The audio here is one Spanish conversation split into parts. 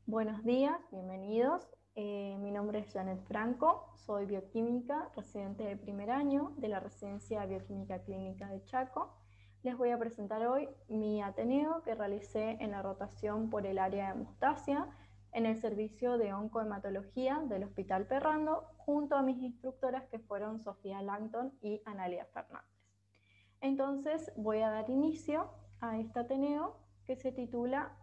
Buenos días, bienvenidos. Mi nombre es Janet Franco, soy bioquímica, residente de primer año de la Residencia Bioquímica Clínica de Chaco. Les voy a presentar hoy mi ateneo que realicé en la rotación por el área de hemostasia en el servicio de oncohematología del Hospital Perrando, junto a mis instructoras que fueron Sofía Langton y Analia Fernández. Entonces voy a dar inicio a este ateneo que se titula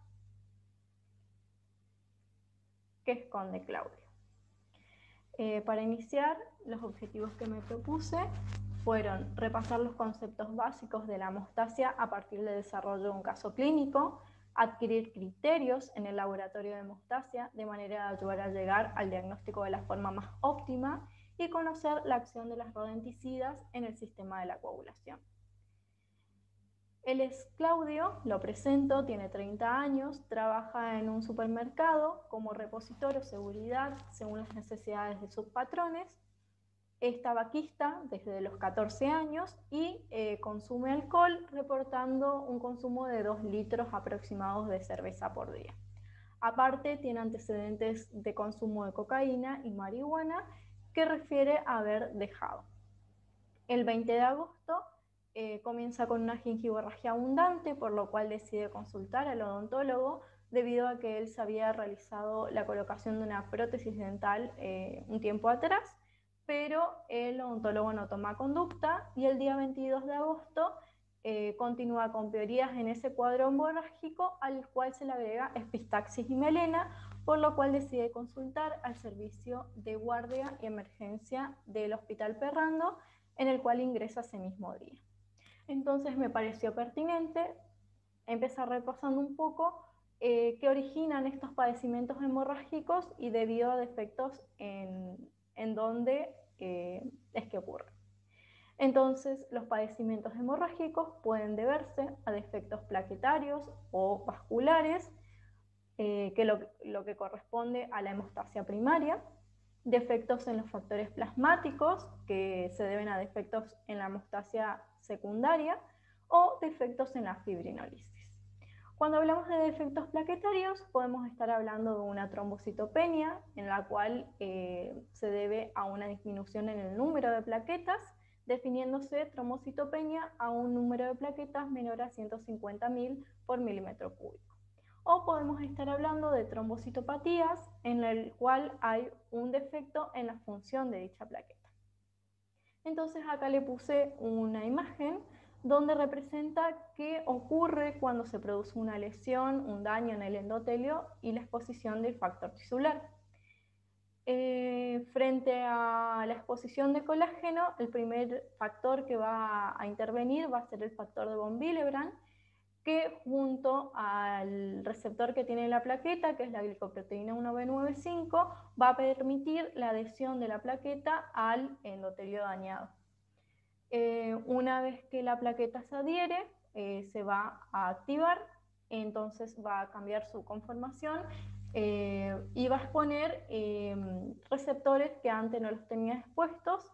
¿Qué esconde Claudio? Para iniciar, los objetivos que me propuse fueron repasar los conceptos básicos de la hemostasia a partir del desarrollo de un caso clínico, adquirir criterios en el laboratorio de hemostasia de manera de ayudar a llegar al diagnóstico de la forma más óptima y conocer la acción de las rodenticidas en el sistema de la coagulación. Él es Claudio, lo presento, tiene 30 años, trabaja en un supermercado como repositor o seguridad según las necesidades de sus patrones, es tabaquista desde los 14 años y consume alcohol, reportando un consumo de 2 litros aproximados de cerveza por día. Aparte, tiene antecedentes de consumo de cocaína y marihuana que refiere a haber dejado. El 20 de agosto comienza con una gingivorragia abundante, por lo cual decide consultar al odontólogo debido a que él se había realizado la colocación de una prótesis dental un tiempo atrás, pero el odontólogo no toma conducta y el día 22 de agosto continúa con piorías en ese cuadro hemorrágico al cual se le agrega epistaxis y melena, por lo cual decide consultar al servicio de guardia y emergencia del Hospital Perrando, en el cual ingresa ese mismo día. Entonces me pareció pertinente empezar repasando un poco qué originan estos padecimientos hemorrágicos y debido a defectos en dónde es que ocurre. Entonces, los padecimientos hemorrágicos pueden deberse a defectos plaquetarios o vasculares, que lo que corresponde a la hemostasia primaria, defectos en los factores plasmáticos, que se deben a defectos en la hemostasia secundaria, o defectos en la fibrinólisis. Cuando hablamos de defectos plaquetarios, podemos estar hablando de una trombocitopenia, en la cual se debe a una disminución en el número de plaquetas, definiéndose trombocitopenia a un número de plaquetas menor a 150.000 por milímetro cúbico. O podemos estar hablando de trombocitopatías, en el cual hay un defecto en la función de dicha plaqueta. Entonces acá le puse una imagen donde representa qué ocurre cuando se produce una lesión, un daño en el endotelio y la exposición del factor tisular. Frente a la exposición de colágeno, el primer factor que va a intervenir va a ser el factor de von Willebrand, que junto al receptor que tiene la plaqueta, que es la glicoproteína 1B95, va a permitir la adhesión de la plaqueta al endotelio dañado. Una vez que la plaqueta se adhiere, se va a activar, entonces va a cambiar su conformación y va a exponer receptores que antes no los tenía expuestos,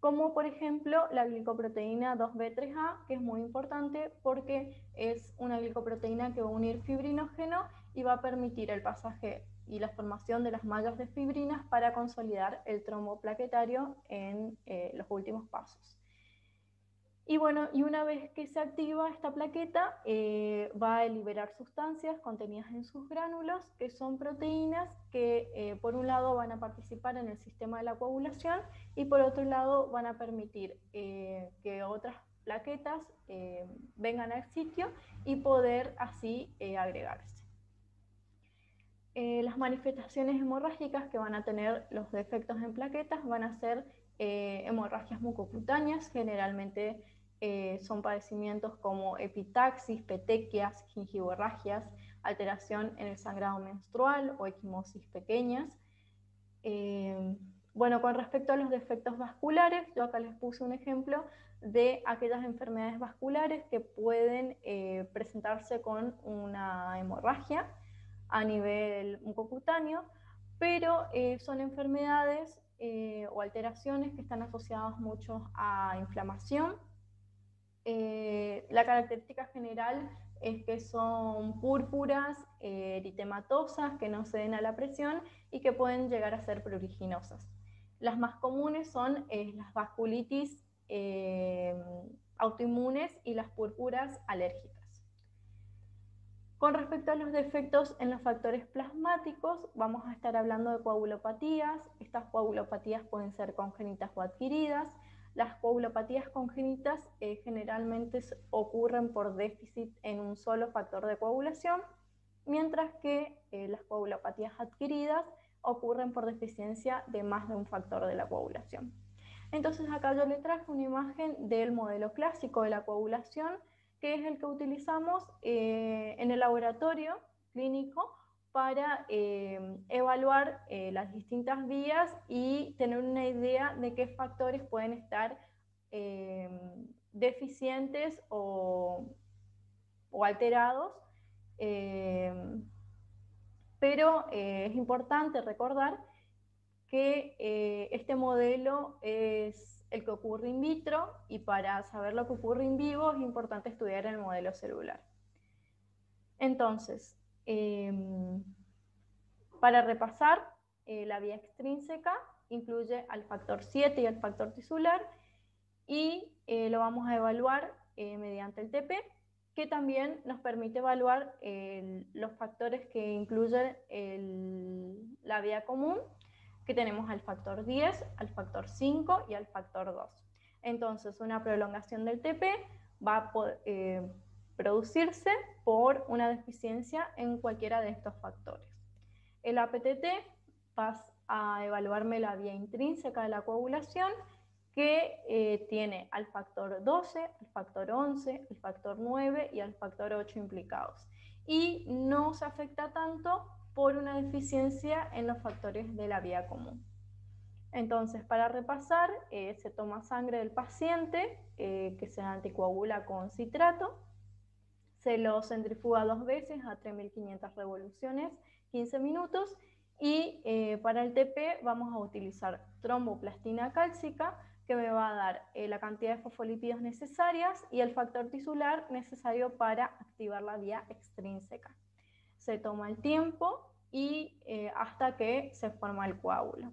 como por ejemplo la glicoproteína 2B3A, que es muy importante porque es una glicoproteína que va a unir fibrinógeno y va a permitir el pasaje y la formación de las mallas de fibrinas para consolidar el trombo plaquetario en los últimos pasos. Y bueno, y una vez que se activa esta plaqueta, va a liberar sustancias contenidas en sus gránulos, que son proteínas que por un lado van a participar en el sistema de la coagulación y por otro lado van a permitir que otras plaquetas vengan al sitio y poder así agregarse. Las manifestaciones hemorrágicas que van a tener los defectos en plaquetas van a ser hemorragias mucocutáneas, generalmente son padecimientos como epitaxis, petequias, gingivorragias, alteración en el sangrado menstrual o equimosis pequeñas. Bueno, con respecto a los defectos vasculares, yo acá les puse un ejemplo de aquellas enfermedades vasculares que pueden presentarse con una hemorragia a nivel mucocutáneo, pero son enfermedades o alteraciones que están asociadas mucho a inflamación. La característica general es que son púrpuras eritematosas que no ceden a la presión y que pueden llegar a ser pruriginosas. Las más comunes son las vasculitis autoinmunes y las púrpuras alérgicas. Con respecto a los defectos en los factores plasmáticos, vamos a estar hablando de coagulopatías. Estas coagulopatías pueden ser congénitas o adquiridas. Las coagulopatías congénitas generalmente ocurren por déficit en un solo factor de coagulación, mientras que las coagulopatías adquiridas ocurren por deficiencia de más de un factor de la coagulación. Entonces acá yo le traje una imagen del modelo clásico de la coagulación, que es el que utilizamos en el laboratorio clínico para evaluar las distintas vías y tener una idea de qué factores pueden estar deficientes o alterados. Pero es importante recordar que este modelo es el que ocurre in vitro, y para saber lo que ocurre in vivo es importante estudiar el modelo celular. Entonces, para repasar, la vía extrínseca incluye al factor 7 y al factor tisular, y lo vamos a evaluar mediante el TP, que también nos permite evaluar los factores que incluyen la vía común, que tenemos al factor 10, al factor 5 y al factor 2. Entonces, una prolongación del TP va a producirse por una deficiencia en cualquiera de estos factores. El APTT va a evaluarme la vía intrínseca de la coagulación, que tiene al factor 12, al factor 11, al factor 9 y al factor 8 implicados. Y no se afecta tanto por una deficiencia en los factores de la vía común. Entonces, para repasar, se toma sangre del paciente, que se anticoagula con citrato, se lo centrifuga 2 veces a 3.500 revoluciones, 15 minutos, y para el TP vamos a utilizar tromboplastina cálcica, que me va a dar la cantidad de fosfolípidos necesarias y el factor tisular necesario para activar la vía extrínseca. Se toma el tiempo y hasta que se forma el coágulo.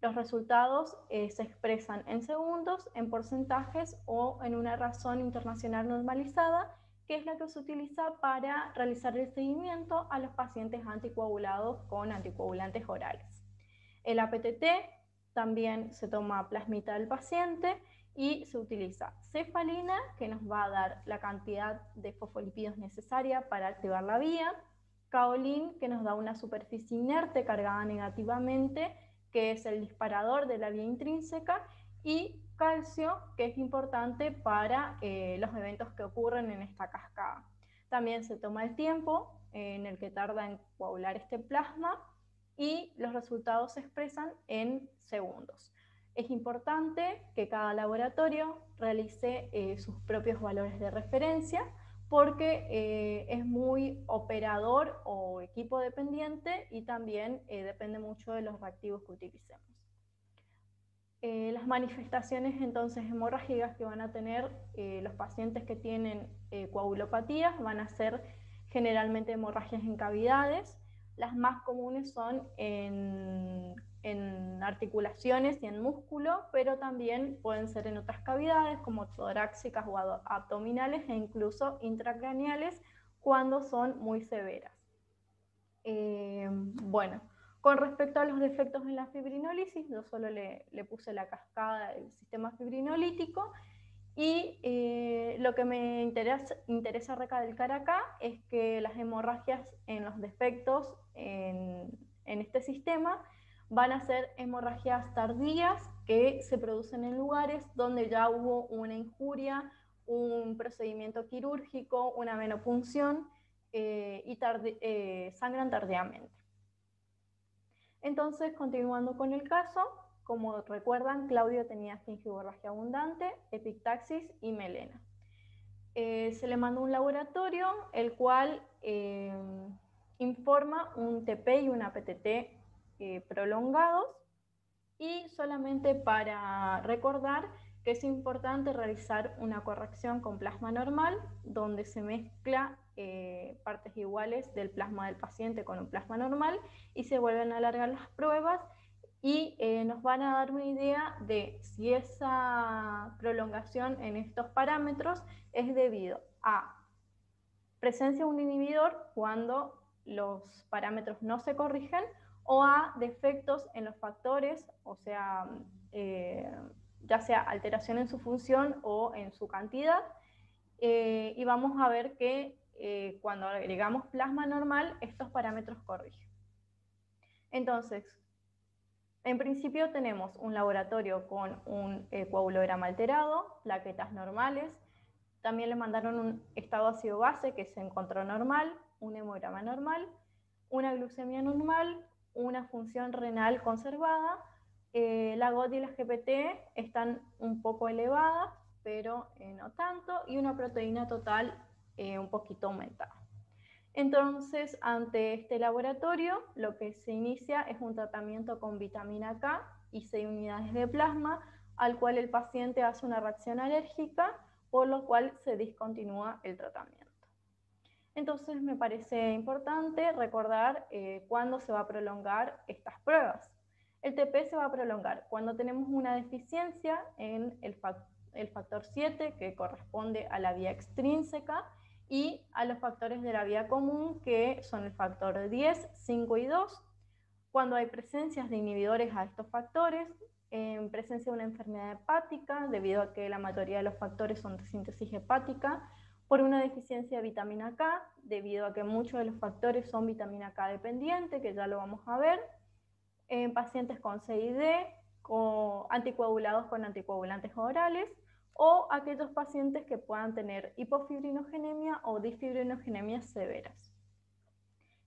Los resultados se expresan en segundos, en porcentajes o en una razón internacional normalizada, que es la que se utiliza para realizar el seguimiento a los pacientes anticoagulados con anticoagulantes orales. El APTT también se toma plasmita del paciente y se utiliza cefalina, que nos va a dar la cantidad de fosfolípidos necesaria para activar la vía, kaolin, que nos da una superficie inerte cargada negativamente, que es el disparador de la vía intrínseca, y calcio, que es importante para los eventos que ocurren en esta cascada. También se toma el tiempo en el que tarda en coagular este plasma, y los resultados se expresan en segundos. Es importante que cada laboratorio realice sus propios valores de referencia, porque es muy operador o equipo dependiente, y también depende mucho de los reactivos que utilicemos. Las manifestaciones entonces hemorrágicas que van a tener los pacientes que tienen coagulopatías van a ser generalmente hemorragias en cavidades. Las más comunes son en articulaciones y en músculo, pero también pueden ser en otras cavidades como torácicas o abdominales, e incluso intracraneales cuando son muy severas. Bueno, con respecto a los defectos en la fibrinólisis, yo solo le puse la cascada del sistema fibrinolítico, y lo que me interesa recalcar acá es que las hemorragias en los defectos en este sistema van a ser hemorragias tardías que se producen en lugares donde ya hubo una injuria, un procedimiento quirúrgico, una venopunción, y sangran tardíamente. Entonces, continuando con el caso, como recuerdan, Claudio tenía gingivorragia abundante, epictaxis y melena. Se le mandó un laboratorio, el cual informa un TP y un APTT prolongados, y solamente para recordar que es importante realizar una corrección con plasma normal, donde se mezcla partes iguales del plasma del paciente con un plasma normal y se vuelven a alargar las pruebas y nos van a dar una idea de si esa prolongación en estos parámetros es debido a presencia de un inhibidor cuando los parámetros no se corrigen o a defectos en los factores, o sea, ya sea alteración en su función o en su cantidad, y vamos a ver que cuando agregamos plasma normal, estos parámetros corrigen. Entonces, en principio tenemos un laboratorio con un coagulograma alterado, plaquetas normales, también le mandaron un estado ácido-base que se encontró normal, un hemograma normal, una glucemia normal, una función renal conservada, la GOT y la GPT están un poco elevadas, pero no tanto, y una proteína total un poquito aumentada. Entonces, ante este laboratorio, lo que se inicia es un tratamiento con vitamina K y 6 unidades de plasma, al cual el paciente hace una reacción alérgica, por lo cual se discontinúa el tratamiento. Entonces, me parece importante recordar cuándo se va a prolongar estas pruebas. El TP se va a prolongar cuando tenemos una deficiencia en el factor 7, que corresponde a la vía extrínseca, y a los factores de la vía común, que son el factor 10, 5 y 2. Cuando hay presencias de inhibidores a estos factores, en presencia de una enfermedad hepática, debido a que la mayoría de los factores son de síntesis hepática, por una deficiencia de vitamina K, debido a que muchos de los factores son vitamina K dependiente, que ya lo vamos a ver, en pacientes con CID, anticoagulados con anticoagulantes orales, o aquellos pacientes que puedan tener hipofibrinogenemia o disfibrinogenemias severas.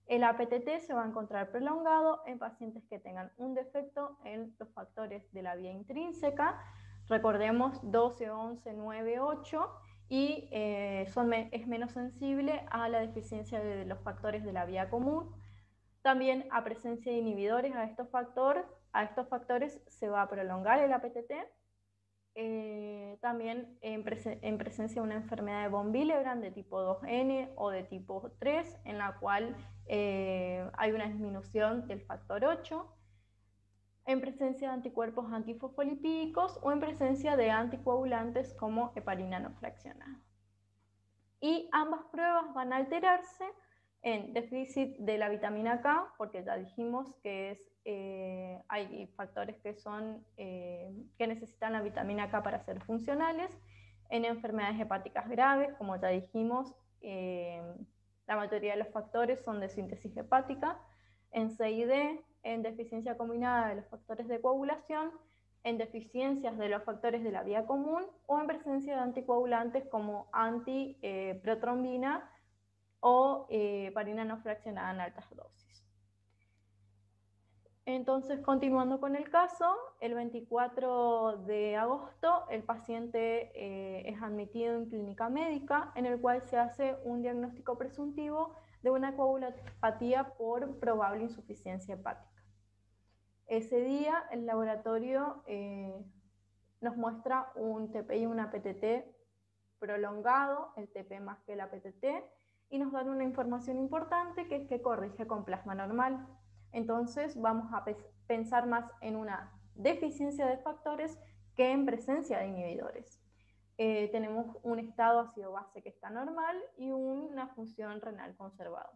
El APTT se va a encontrar prolongado en pacientes que tengan un defecto en los factores de la vía intrínseca, recordemos 12, 11, 9, 8, y es menos sensible a la deficiencia de los factores de la vía común. También a presencia de inhibidores a estos factores se va a prolongar el APTT. También en presencia de una enfermedad de von Willebrand de tipo 2N o de tipo 3, en la cual hay una disminución del factor 8, en presencia de anticuerpos antifosfolipídicos o en presencia de anticoagulantes como heparina no fraccionada. Y ambas pruebas van a alterarse en déficit de la vitamina K, porque ya dijimos que hay factores que necesitan la vitamina K para ser funcionales, en enfermedades hepáticas graves, como ya dijimos, la mayoría de los factores son de síntesis hepática, en CID, en deficiencia combinada de los factores de coagulación, en deficiencias de los factores de la vía común o en presencia de anticoagulantes como antiprotrombina o heparina no fraccionada en altas dosis. Entonces, continuando con el caso, el 24 de agosto el paciente es admitido en clínica médica, en el cual se hace un diagnóstico presuntivo de una coagulopatía por probable insuficiencia hepática. Ese día el laboratorio nos muestra un TP y una PTT prolongado, el TP más que la PTT, y nos dan una información importante, que es que corrige con plasma normal. Entonces vamos a pensar más en una deficiencia de factores que en presencia de inhibidores. Tenemos un estado ácido-base que está normal y una función renal conservada.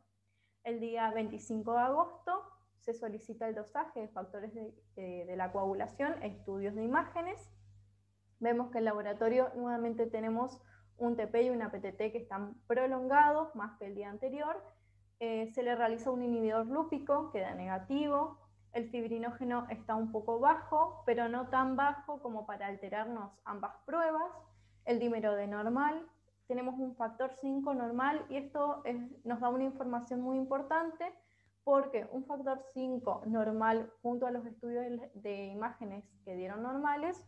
El día 25 de agosto se solicita el dosaje de factores de la coagulación, estudios de imágenes. Vemos que en el laboratorio nuevamente tenemos un TP y una PTT que están prolongados más que el día anterior. Se le realiza un inhibidor lúpico, queda negativo. El fibrinógeno está un poco bajo, pero no tan bajo como para alterarnos ambas pruebas. El dímero D normal. Tenemos un factor 5 normal, y esto nos da una información muy importante, porque un factor 5 normal junto a los estudios de imágenes que dieron normales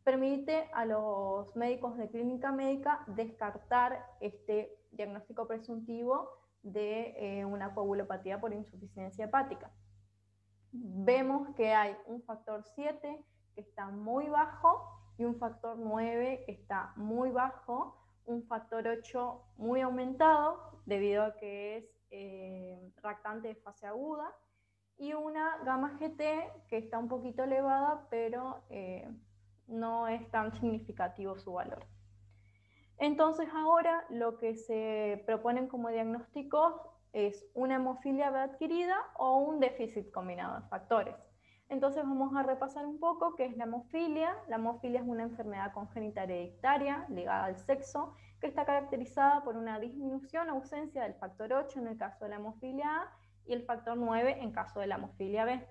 permite a los médicos de clínica médica descartar este diagnóstico presuntivo de una coagulopatía por insuficiencia hepática. Vemos que hay un factor 7 que está muy bajo y un factor 9 que está muy bajo, un factor 8 muy aumentado debido a que es reactante de fase aguda, y una gamma GT que está un poquito elevada, pero no es tan significativo su valor. Entonces ahora lo que se proponen como diagnósticos es una hemofilia B adquirida o un déficit combinado de factores. Entonces vamos a repasar un poco qué es la hemofilia. La hemofilia es una enfermedad congénita hereditaria ligada al sexo que está caracterizada por una disminución o ausencia del factor 8 en el caso de la hemofilia A y el factor 9 en caso de la hemofilia B.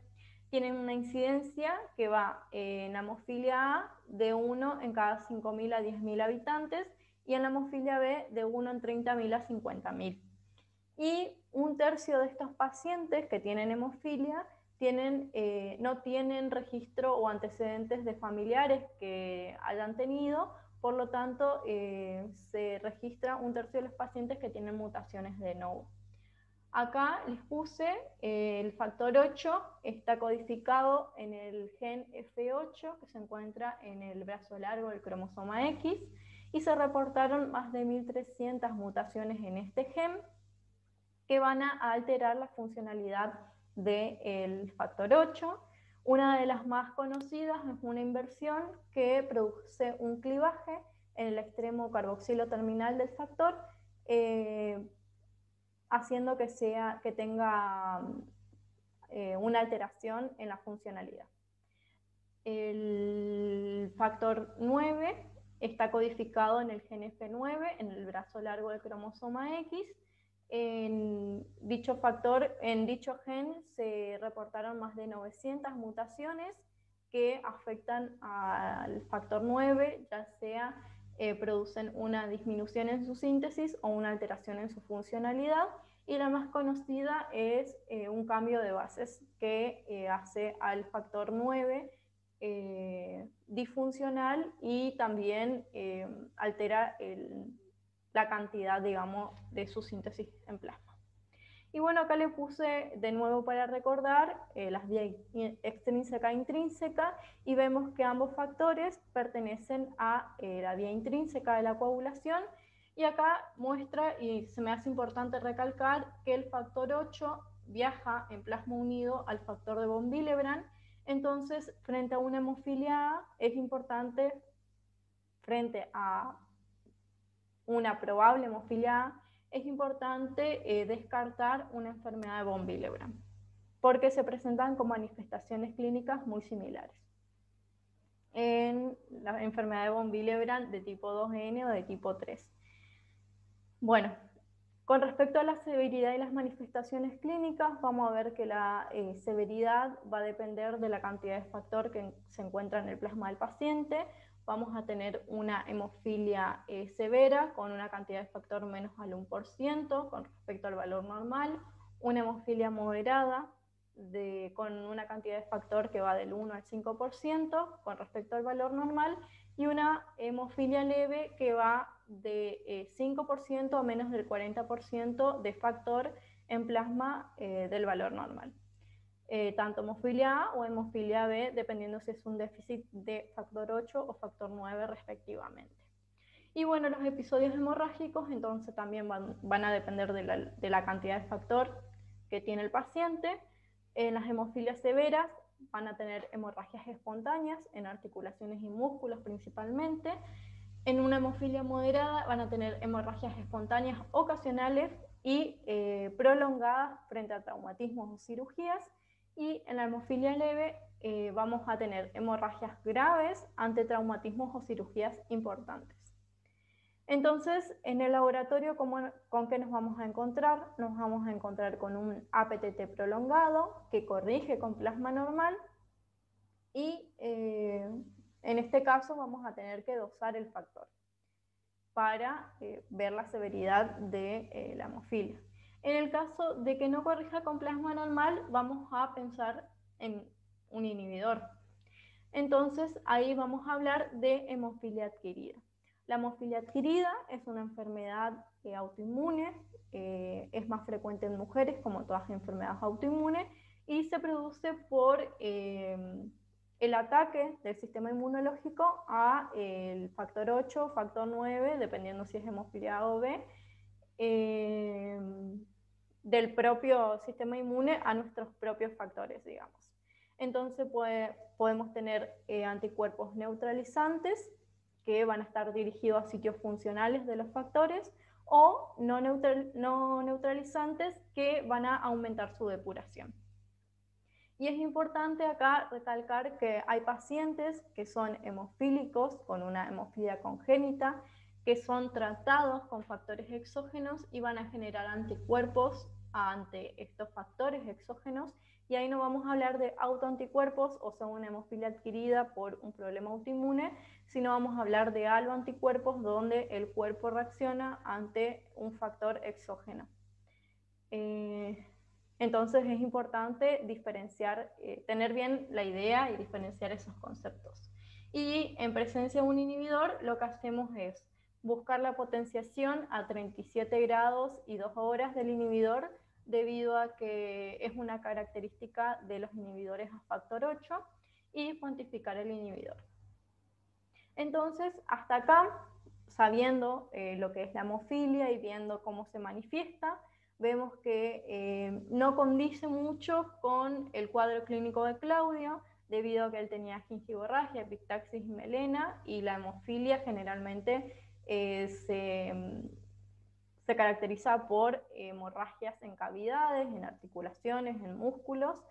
Tienen una incidencia que va en la hemofilia A de 1 en cada 5.000 a 10.000 habitantes y en la hemofilia B de 1 en 30.000 a 50.000. Y un tercio de estos pacientes que tienen hemofilia no tienen registro o antecedentes de familiares que hayan tenido, por lo tanto se registra un tercio de los pacientes que tienen mutaciones de novo. Acá les puse el factor 8, está codificado en el gen F8 que se encuentra en el brazo largo del cromosoma X, y se reportaron más de 1.300 mutaciones en este gen que van a alterar la funcionalidad del factor 8. Una de las más conocidas es una inversión que produce un clivaje en el extremo carboxilo terminal del factor, haciendo que tenga una alteración en la funcionalidad. El factor 9 está codificado en el gen F9, en el brazo largo del cromosoma X. En dicho gen se reportaron más de 900 mutaciones que afectan al factor 9, ya sea producen una disminución en su síntesis o una alteración en su funcionalidad, y la más conocida es un cambio de bases que hace al factor 9 disfuncional y también altera la cantidad, digamos, de su síntesis en plasma. Y bueno, acá le puse de nuevo para recordar las vías extrínseca e intrínseca, y vemos que ambos factores pertenecen a la vía intrínseca de la coagulación, y acá muestra, y se me hace importante recalcar, que el factor 8 viaja en plasma unido al factor de von Willebrand. Entonces, frente a una hemofilia A, es importante, frente a una probable hemofilia A, es importante descartar una enfermedad de von Willebrand, porque se presentan con manifestaciones clínicas muy similares en la enfermedad de von Willebrand de tipo 2N o de tipo 3. Bueno, con respecto a la severidad y las manifestaciones clínicas, vamos a ver que la severidad va a depender de la cantidad de factor que se encuentra en el plasma del paciente. Vamos a tener una hemofilia severa con una cantidad de factor menos al 1% con respecto al valor normal, una hemofilia moderada con una cantidad de factor que va del 1 al 5% con respecto al valor normal, y una hemofilia leve que va de 5% a menos del 40% de factor en plasma del valor normal. Tanto hemofilia A o hemofilia B, dependiendo si es un déficit de factor 8 o factor 9 respectivamente. Y bueno, los episodios hemorrágicos entonces también van a depender de la cantidad de factor que tiene el paciente. En las hemofilias severas van a tener hemorragias espontáneas en articulaciones y músculos principalmente. En una hemofilia moderada van a tener hemorragias espontáneas ocasionales y prolongadas frente a traumatismos o cirugías. Y en la hemofilia leve vamos a tener hemorragias graves ante traumatismos o cirugías importantes. Entonces, en el laboratorio, ¿con qué nos vamos a encontrar? Nos vamos a encontrar con un APTT prolongado que corrige con plasma normal, y en este caso vamos a tener que dosar el factor para ver la severidad de la hemofilia. En el caso de que no corrija con plasma normal, vamos a pensar en un inhibidor. Entonces, ahí vamos a hablar de hemofilia adquirida. La hemofilia adquirida es una enfermedad autoinmune, es más frecuente en mujeres como todas las enfermedades autoinmunes, y se produce por el el ataque del sistema inmunológico a el factor 8, factor 9, dependiendo si es hemofilia A o B, del propio sistema inmune a nuestros propios factores, digamos. Entonces podemos tener anticuerpos neutralizantes que van a estar dirigidos a sitios funcionales de los factores, o no neutralizantes que van a aumentar su depuración. Y es importante acá recalcar que hay pacientes que son hemofílicos con una hemofilia congénita, que son tratados con factores exógenos y van a generar anticuerpos ante estos factores exógenos, y ahí no vamos a hablar de autoanticuerpos, o sea, una hemofilia adquirida por un problema autoinmune, sino vamos a hablar de aloanticuerpos, donde el cuerpo reacciona ante un factor exógeno. Entonces es importante diferenciar, tener bien la idea y diferenciar esos conceptos. Y en presencia de un inhibidor, lo que hacemos es buscar la potenciación a 37 grados y 2 horas del inhibidor, debido a que es una característica de los inhibidores a factor 8, y cuantificar el inhibidor. Entonces, hasta acá, sabiendo lo que es la hemofilia y viendo cómo se manifiesta, vemos que no condice mucho con el cuadro clínico de Claudio, debido a que él tenía gingivorragia, epistaxis y melena, y la hemofilia generalmente se caracteriza por hemorragias en cavidades, en articulaciones, en músculos.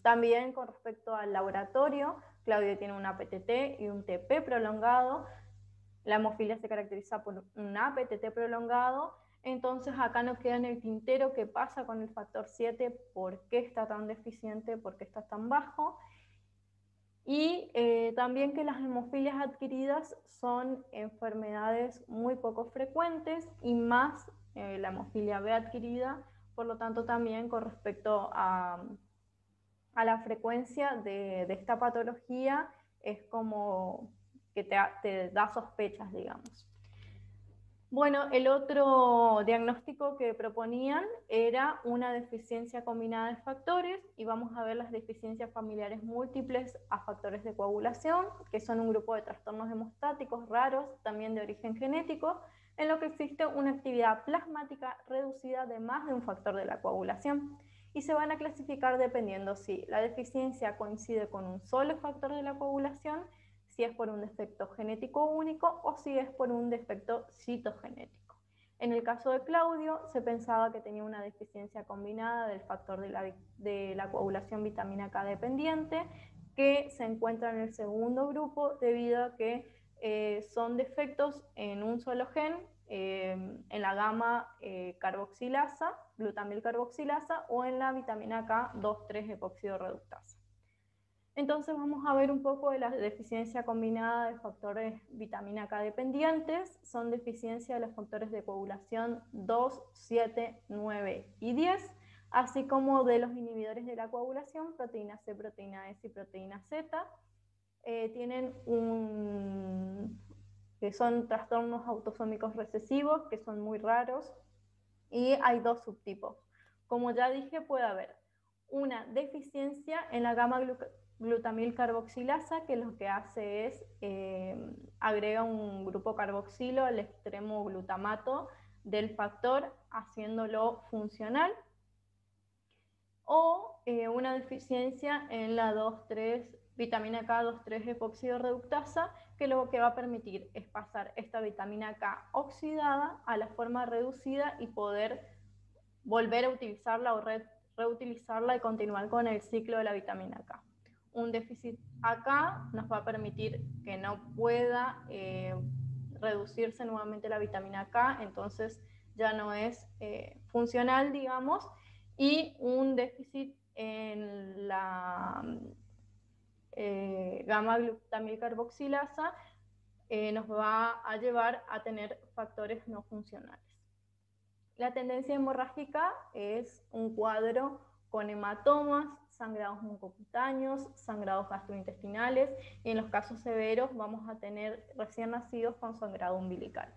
También con respecto al laboratorio, Claudio tiene un APTT y un TP prolongado. La hemofilia se caracteriza por un APTT prolongado. Entonces acá nos queda en el tintero qué pasa con el factor 7, por qué está tan deficiente, por qué está tan bajo. Y también que las hemofilias adquiridas son enfermedades muy poco frecuentes, y más la hemofilia B adquirida, por lo tanto también con respecto a la frecuencia de esta patología es como que te da sospechas, digamos. Bueno, el otro diagnóstico que proponían era una deficiencia combinada de factores, y vamos a ver las deficiencias familiares múltiples a factores de coagulación, que son un grupo de trastornos hemostáticos raros, también de origen genético, en lo que existe una actividad plasmática reducida de más de un factor de la coagulación, y se van a clasificar dependiendo si la deficiencia coincide con un solo factor de la coagulación, si es por un defecto genético único o si es por un defecto citogenético. En el caso de Claudio, se pensaba que tenía una deficiencia combinada del factor de la coagulación vitamina K dependiente, que se encuentra en el segundo grupo debido a que son defectos en un solo gen, en la gamma carboxilasa, glutamil carboxilasa, o en la vitamina K 2,3-epoxidorreductasa. Entonces vamos a ver un poco de la deficiencia combinada de factores vitamina K dependientes. Son deficiencia de los factores de coagulación 2, 7, 9 y 10, así como de los inhibidores de la coagulación, proteína C, proteína S y proteína Z. Tienen que son trastornos autosómicos recesivos, que son muy raros, y hay dos subtipos. Como ya dije, puede haber una deficiencia en la gamma glutamil carboxilasa, que lo que hace es agrega un grupo carboxilo al extremo glutamato del factor, haciéndolo funcional, o una deficiencia en la vitamina K 2,3-epoxidorreductasa, que lo que va a permitir es pasar esta vitamina K oxidada a la forma reducida y poder volver a utilizarla o reutilizarla y continuar con el ciclo de la vitamina K. Un déficit acá nos va a permitir que no pueda reducirse nuevamente la vitamina K, entonces ya no es funcional, digamos, y un déficit en la gamma glutamil carboxilasa nos va a llevar a tener factores no funcionales. La tendencia hemorrágica es un cuadro con hematomas, sangrados mucocutáneos, sangrados gastrointestinales, y en los casos severos vamos a tener recién nacidos con sangrado umbilical.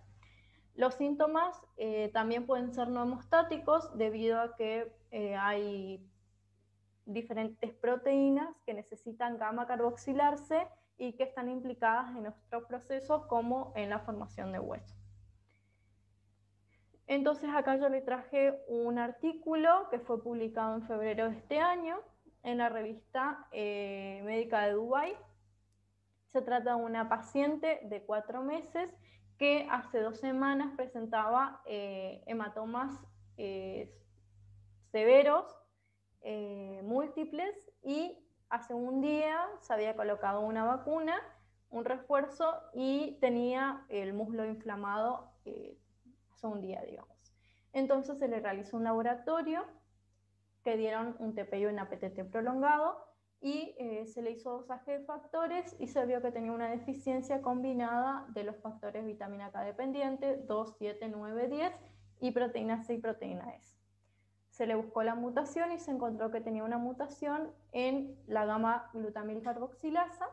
Los síntomas también pueden ser no hemostáticos, debido a que hay diferentes proteínas que necesitan gamma carboxilase y que están implicadas en nuestros procesos como en la formación de hueso. Entonces acá yo le traje un artículo que fue publicado en febrero de este año en la revista médica de Dubái. Se trata de una paciente de 4 meses que hace 2 semanas presentaba hematomas severos, múltiples, y hace un día se había colocado una vacuna, un refuerzo, y tenía el muslo inflamado hace un día, digamos. Entonces se le realizó un laboratorio que dieron un TP y un APTT prolongado y se le hizo dosaje de factores y se vio que tenía una deficiencia combinada de los factores vitamina K dependiente, 2, 7, 9, 10 y proteína C y proteína S. Se le buscó la mutación y se encontró que tenía una mutación en la gamma glutamil carboxilasa,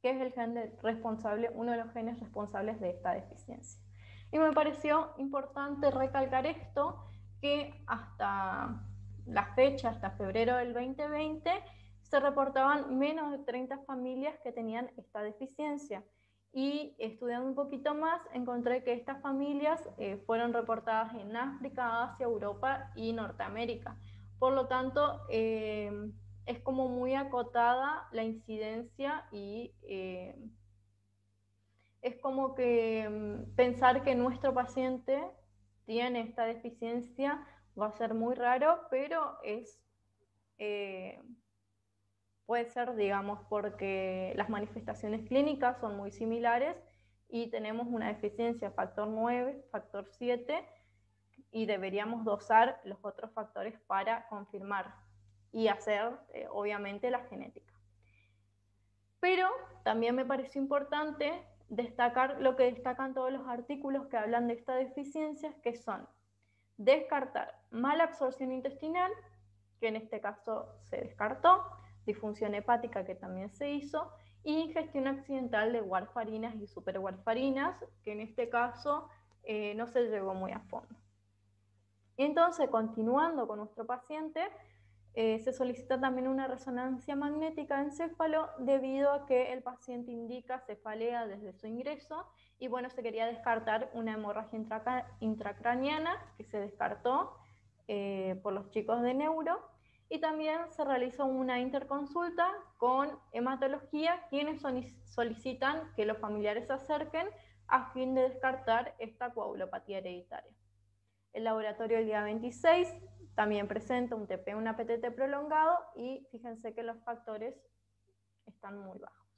que es el gen responsable, uno de los genes responsables de esta deficiencia. Y me pareció importante recalcar esto, que hasta la fecha, hasta febrero del 2020, se reportaban menos de 30 familias que tenían esta deficiencia. Y estudiando un poquito más, encontré que estas familias fueron reportadas en África, Asia, Europa y Norteamérica. Por lo tanto, es como muy acotada la incidencia y es como que pensar que nuestro paciente tiene esta deficiencia va a ser muy raro, pero puede ser, digamos, porque las manifestaciones clínicas son muy similares y tenemos una deficiencia factor 9, factor 7, y deberíamos dosar los otros factores para confirmar y hacer, obviamente, la genética. Pero también me pareció importante destacar lo que destacan todos los artículos que hablan de esta deficiencia, que son descartar mala absorción intestinal, que en este caso se descartó, disfunción hepática, que también se hizo, y ingestión accidental de warfarinas y superwarfarinas, que en este caso no se llegó muy a fondo. Entonces, continuando con nuestro paciente, se solicita también una resonancia magnética de encéfalo debido a que el paciente indica cefalea desde su ingreso y bueno, se quería descartar una hemorragia intracraniana que se descartó por los chicos de neuro, y también se realizó una interconsulta con hematología, quienes solicitan que los familiares se acerquen a fin de descartar esta coagulopatía hereditaria. El laboratorio el día 26 también presenta un TP, un APTT prolongado, y fíjense que los factores están muy bajos.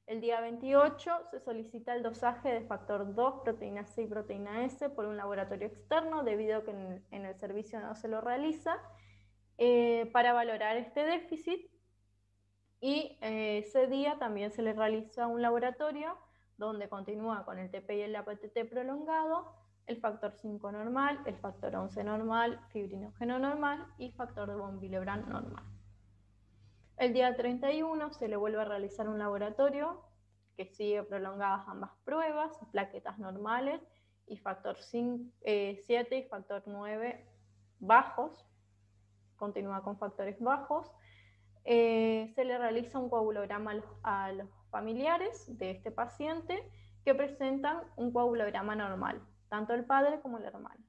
El día 28 se solicita el dosaje de factor 2, proteína C y proteína S por un laboratorio externo, debido a que en el servicio no se lo realiza, para valorar este déficit. Y ese día también se le realiza un laboratorio donde continúa con el TP y el APTT prolongado, el factor 5 normal, el factor 11 normal, fibrinógeno normal y factor de von Willebrand normal. El día 31 se le vuelve a realizar un laboratorio que sigue prolongadas ambas pruebas, plaquetas normales y factor 7 y factor 9 bajos, continúa con factores bajos. Se le realiza un coagulograma a los familiares de este paciente, que presentan un coagulograma normal, tanto el padre como la hermana.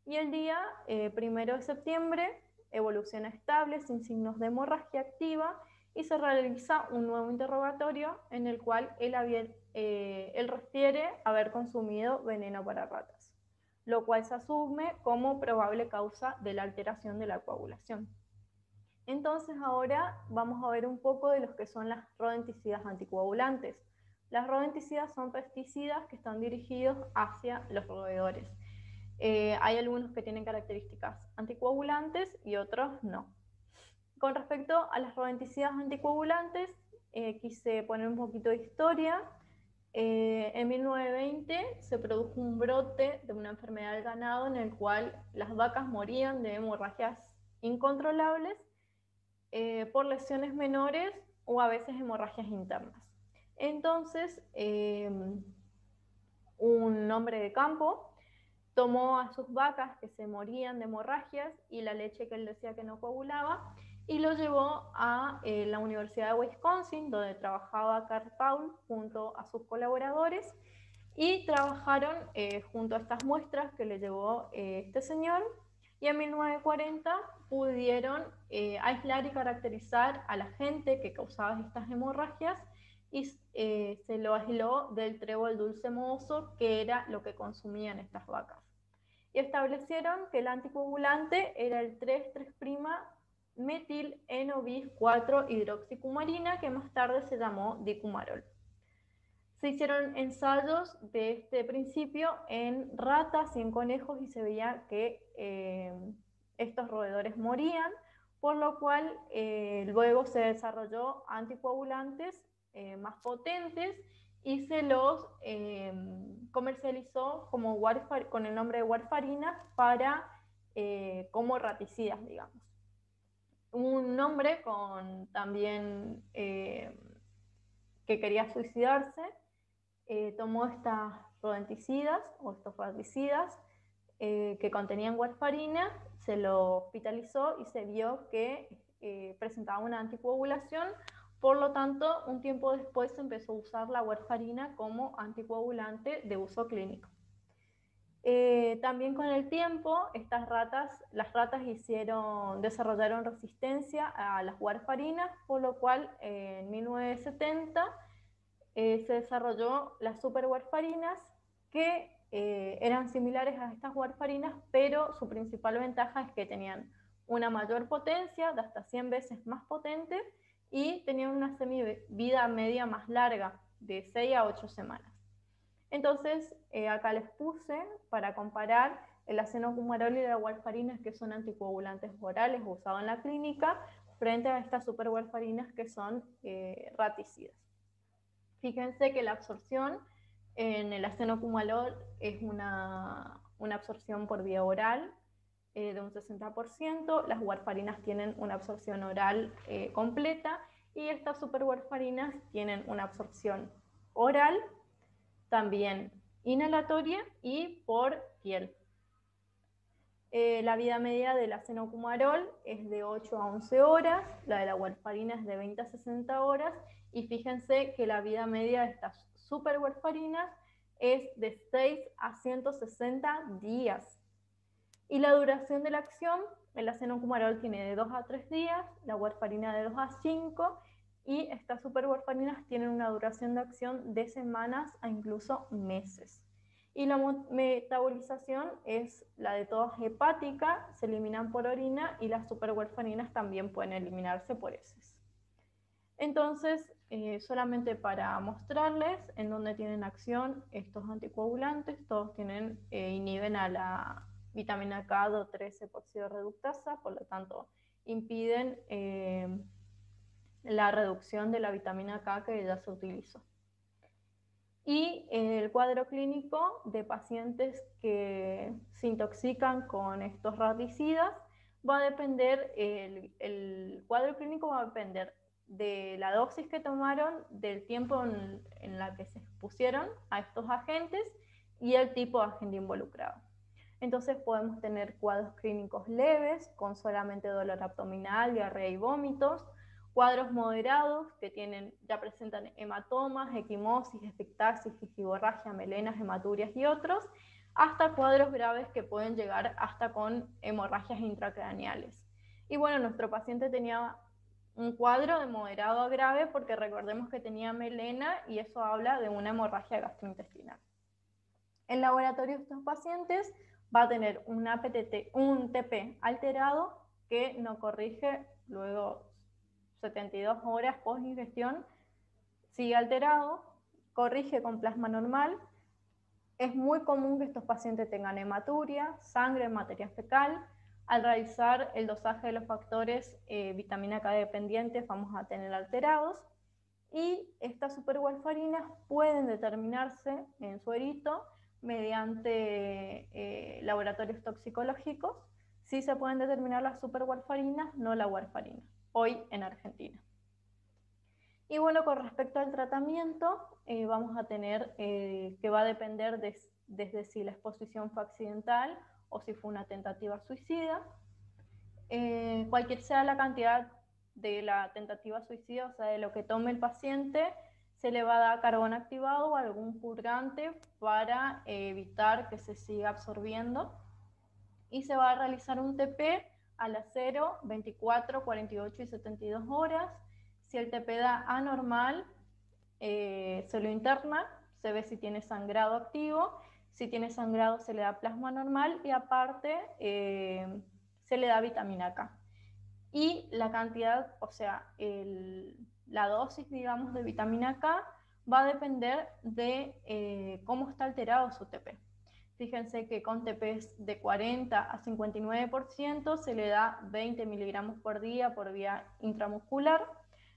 Y el día 1 de septiembre evoluciona estable, sin signos de hemorragia activa, y se realiza un nuevo interrogatorio en el cual él refiere haber consumido veneno para ratas, lo cual se asume como probable causa de la alteración de la coagulación. Entonces ahora vamos a ver un poco de lo que son las rodenticidas anticoagulantes. Las rodenticidas son pesticidas que están dirigidos hacia los roedores. Hay algunos que tienen características anticoagulantes y otros no. Con respecto a las rodenticidas anticoagulantes, quise poner un poquito de historia. En 1920 se produjo un brote de una enfermedad del ganado en el cual las vacas morían de hemorragias incontrolables por lesiones menores o a veces hemorragias internas. Entonces, un hombre de campo tomó a sus vacas que se morían de hemorragias y la leche que él decía que no coagulaba y lo llevó a la Universidad de Wisconsin, donde trabajaba Carl Paul junto a sus colaboradores, y trabajaron junto a estas muestras que le llevó este señor, y en 1940 pudieron aislar y caracterizar al agente que causaba estas hemorragias, y se lo aisló del trébol dulce mohoso, que era lo que consumían estas vacas. Y establecieron que el anticoagulante era el 3,3-metil-eno-bis 4-hidroxicumarina, que más tarde se llamó dicumarol. Se hicieron ensayos de este principio en ratas y en conejos, y se veía que estos roedores morían, por lo cual luego se desarrolló anticoagulantes más potentes, y se los comercializó como con el nombre de warfarina para, como raticidas, digamos. Un hombre con también que quería suicidarse, tomó estas rodenticidas o estos raticidas que contenían warfarina, se lo hospitalizó y se vio que presentaba una anticoagulación. Por lo tanto, un tiempo después se empezó a usar la warfarina como anticoagulante de uso clínico. También con el tiempo, las ratas desarrollaron resistencia a las warfarinas, por lo cual en 1970 se desarrolló las superwarfarinas, que eran similares a estas warfarinas, pero su principal ventaja es que tenían una mayor potencia, de hasta 100 veces más potente, y tenían una semivida media más larga, de 6 a 8 semanas. Entonces, acá les puse para comparar el acenocumarol y la warfarina, que son anticoagulantes orales usados en la clínica, frente a estas superwarfarinas, que son raticidas. Fíjense que la absorción en el acenocumarol es una absorción por vía oral de un 60%, las warfarinas tienen una absorción oral completa, y estas superwarfarinas tienen una absorción oral, también inhalatoria y por piel. La vida media del acenocumarol es de 8 a 11 horas, la de la warfarina es de 20 a 60 horas, y fíjense que la vida media de estas superwarfarinas es de 6 a 160 días. Y la duración de la acción, el acenocumarol tiene de 2 a 3 días, la warfarina de 2 a 5, y estas superwarfarinas tienen una duración de acción de semanas a incluso meses. Y la metabolización es la de todas hepática, se eliminan por orina, y las superwarfarinas también pueden eliminarse por heces. Entonces, solamente para mostrarles en dónde tienen acción estos anticoagulantes, todos inhiben a la vitamina K 2,3 reductasa, por lo tanto impiden la reducción de la vitamina K que ya se utilizó. Y el cuadro clínico de pacientes que se intoxican con estos raticidas va a depender, el cuadro clínico va a depender de la dosis que tomaron, del tiempo en la que se expusieron a estos agentes y el tipo de agente involucrado. Entonces podemos tener cuadros clínicos leves con solamente dolor abdominal, diarrea y vómitos, cuadros moderados que ya presentan hematomas, equimosis, epistaxis, gigiborragia, melenas, hematurias y otros, hasta cuadros graves que pueden llegar hasta con hemorragias intracraneales. Y bueno, nuestro paciente tenía un cuadro de moderado a grave porque recordemos que tenía melena, y eso habla de una hemorragia gastrointestinal. El laboratorio de estos pacientes va a tener un TP alterado que no corrige luego 72 horas post ingestión, sigue alterado, corrige con plasma normal. Es muy común que estos pacientes tengan hematuria, sangre, materia fecal. Al realizar el dosaje de los factores vitamina K dependientes vamos a tener alterados, y estas superwarfarinas pueden determinarse en suerito mediante laboratorios toxicológicos. Sí se pueden determinar las superwarfarinas, no la warfarina, hoy en Argentina. Y bueno, con respecto al tratamiento, vamos a tener que va a depender desde si la exposición fue accidental o si fue una tentativa suicida. cualquier sea la cantidad de la tentativa suicida, o sea, de lo que tome el paciente, se le va a dar carbón activado o algún purgante para evitar que se siga absorbiendo. Y se va a realizar un TP a las 0, 24, 48 y 72 horas. Si el TP da anormal, se lo interna, se ve si tiene sangrado activo. Si tiene sangrado, se le da plasma normal y aparte se le da vitamina K. Y la cantidad, o sea, la dosis, digamos, de vitamina K va a depender de cómo está alterado su TP. Fíjense que con TPs de 40 a 59% se le da 20 miligramos por día por vía intramuscular.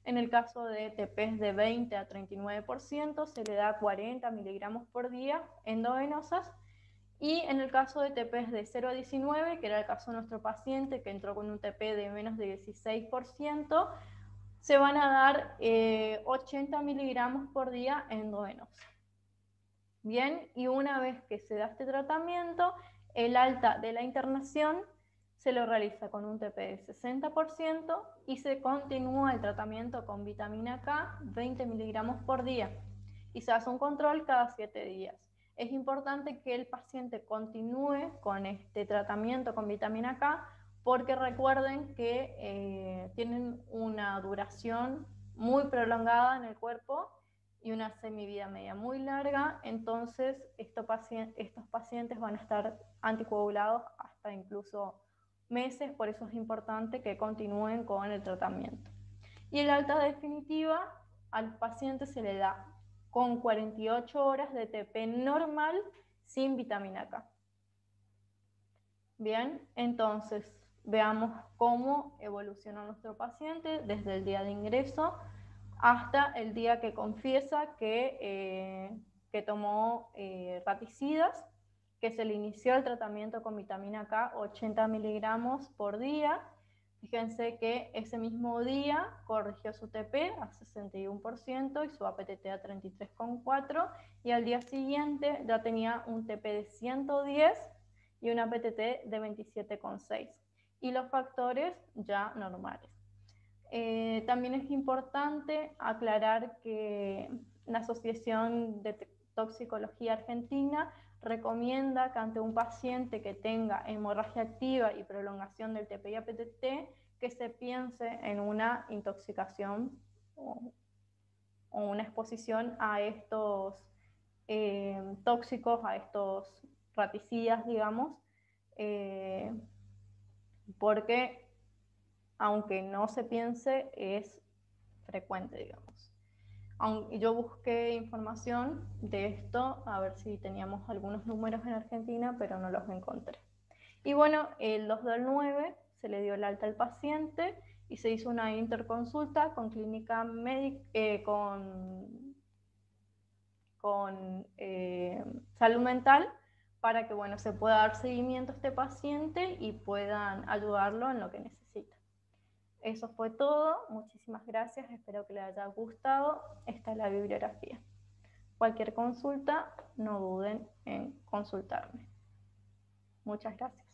En el caso de TPs de 20 a 39% se le da 40 miligramos por día endovenosas. Y en el caso de TPs de 0 a 19, que era el caso de nuestro paciente que entró con un TP de menos de 16%, se van a dar 80 miligramos por día endovenosa. Bien, y una vez que se da este tratamiento, el alta de la internación se lo realiza con un TP de 60% y se continúa el tratamiento con vitamina K 20 miligramos por día y se hace un control cada 7 días. Es importante que el paciente continúe con este tratamiento con vitamina K porque recuerden que tienen una duración muy prolongada en el cuerpo y una semivida media muy larga, entonces estos pacientes van a estar anticoagulados hasta incluso meses, por eso es importante que continúen con el tratamiento. Y el alta definitiva al paciente se le da con 48 horas de TP normal sin vitamina K. Bien, entonces veamos cómo evoluciona nuestro paciente desde el día de ingreso hasta el día que confiesa que tomó raticidas, que se le inició el tratamiento con vitamina K 80 miligramos por día. Fíjense que ese mismo día corrigió su TP a 61% y su APTT a 33,4 y al día siguiente ya tenía un TP de 110 y una APTT de 27,6 y los factores ya normales. También es importante aclarar que la Asociación de Toxicología Argentina recomienda que ante un paciente que tenga hemorragia activa y prolongación del TP y APTT, que se piense en una intoxicación o una exposición a estos tóxicos, a estos raticidas, digamos, porque aunque no se piense, es frecuente, digamos. Yo busqué información de esto, a ver si teníamos algunos números en Argentina, pero no los encontré. Y bueno, el 2 del 9 se le dio el alta al paciente y se hizo una interconsulta con clínica médica, con salud mental, para que bueno, se pueda dar seguimiento a este paciente y puedan ayudarlo en lo que necesita. Eso fue todo, muchísimas gracias, espero que les haya gustado. Esta es la bibliografía. Cualquier consulta, no duden en consultarme. Muchas gracias.